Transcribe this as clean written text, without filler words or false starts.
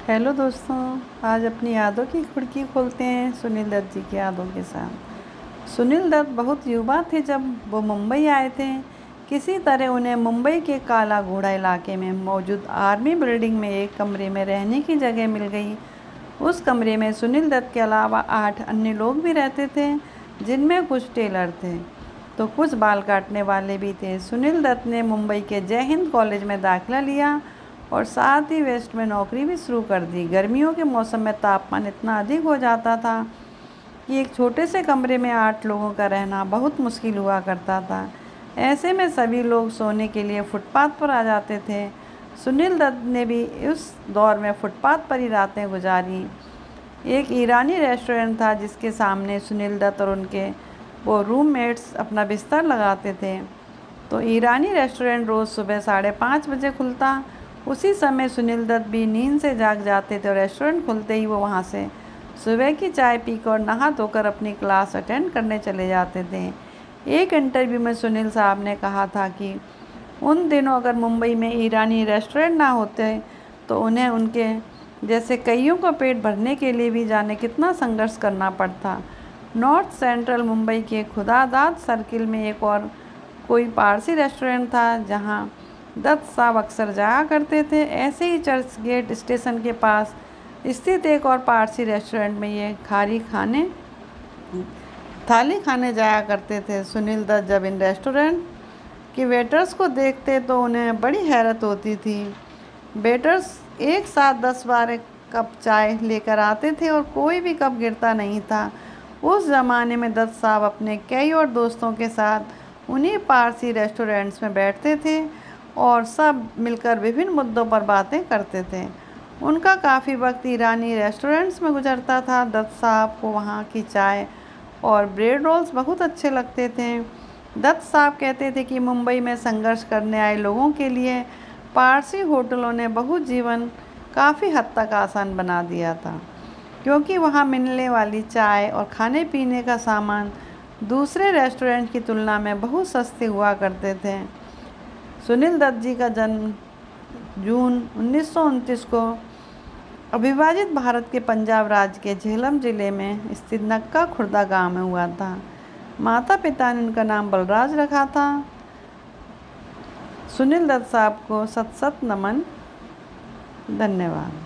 Hello दोस्तों, आज अपनी यादों की खिड़की खोलते हैं सुनील दत्त जी की यादों के साथ। सुनील दत्त बहुत युवा थे जब वो मुंबई आए थे। किसी तरह उन्हें मुंबई के काला घोड़ा इलाके में मौजूद आर्मी बिल्डिंग में एक कमरे में रहने की जगह मिल गई। उस कमरे में सुनील दत्त के अलावा 8 अन्य लोग भी रहते थे, जिनमें कुछ टेलर थे तो कुछ बाल काटने वाले भी थे। सुनील दत्त ने मुंबई के जय हिंद कॉलेज में दाखिला लिया और साथ ही वेस्ट में नौकरी भी शुरू कर दी। गर्मियों के मौसम में तापमान इतना अधिक हो जाता था कि एक छोटे से कमरे में 8 लोगों का रहना बहुत मुश्किल हुआ करता था। ऐसे में सभी लोग सोने के लिए फुटपाथ पर आ जाते थे। सुनील दत्त ने भी उस दौर में फुटपाथ पर ही रातें गुजारी। एक ईरानी रेस्टोरेंट था जिसके सामने सुनील दत्त और उनके वो रूममेट्स अपना बिस्तर लगाते थे। तो ईरानी रेस्टोरेंट रोज़ सुबह 5:30 बजे खुलता। उसी समय सुनील दत्त भी नींद से जाग जाते थे और रेस्टोरेंट खुलते ही वो वहाँ से सुबह की चाय पीकर नहा धोकर अपनी क्लास अटेंड करने चले जाते थे। एक इंटरव्यू में सुनील साहब ने कहा था कि उन दिनों अगर मुंबई में ईरानी रेस्टोरेंट ना होते तो उन्हें उनके जैसे कईयों को पेट भरने के लिए भी जाने कितना संघर्ष करना पड़ता। नॉर्थ सेंट्रल मुंबई के खुदादाद सर्किल में एक और कोई पारसी रेस्टोरेंट था जहाँ दत्त साहब अक्सर जाया करते थे। ऐसे ही चर्च गेट स्टेशन के पास स्थित एक और पारसी रेस्टोरेंट में ये थाली खाने जाया करते थे। सुनील दत्त जब इन रेस्टोरेंट के वेटर्स को देखते तो उन्हें बड़ी हैरत होती थी। वेटर्स एक साथ 10-12 कप चाय लेकर आते थे और कोई भी कप गिरता नहीं था। उस ज़माने में दत्त साहब अपने कई और दोस्तों के साथ उन्हीं पारसी रेस्टोरेंट्स में बैठते थे और सब मिलकर विभिन्न मुद्दों पर बातें करते थे। उनका काफ़ी वक्त ईरानी रेस्टोरेंट्स में गुजरता था। दत्त साहब को वहाँ की चाय और ब्रेड रोल्स बहुत अच्छे लगते थे। दत्त साहब कहते थे कि मुंबई में संघर्ष करने आए लोगों के लिए पारसी होटलों ने बहुत जीवन काफ़ी हद तक आसान बना दिया था, क्योंकि वहाँ मिलने वाली चाय और खाने पीने का सामान दूसरे रेस्टोरेंट की तुलना में बहुत सस्ते हुआ करते थे। सुनील दत्त जी का जन्म जून 1929 को अविभाजित भारत के पंजाब राज्य के झेलम जिले में स्थित नक्का खुर्दा गांव में हुआ था। माता पिता ने उनका नाम बलराज रखा था। सुनील दत्त साहब को सत सत नमन। धन्यवाद।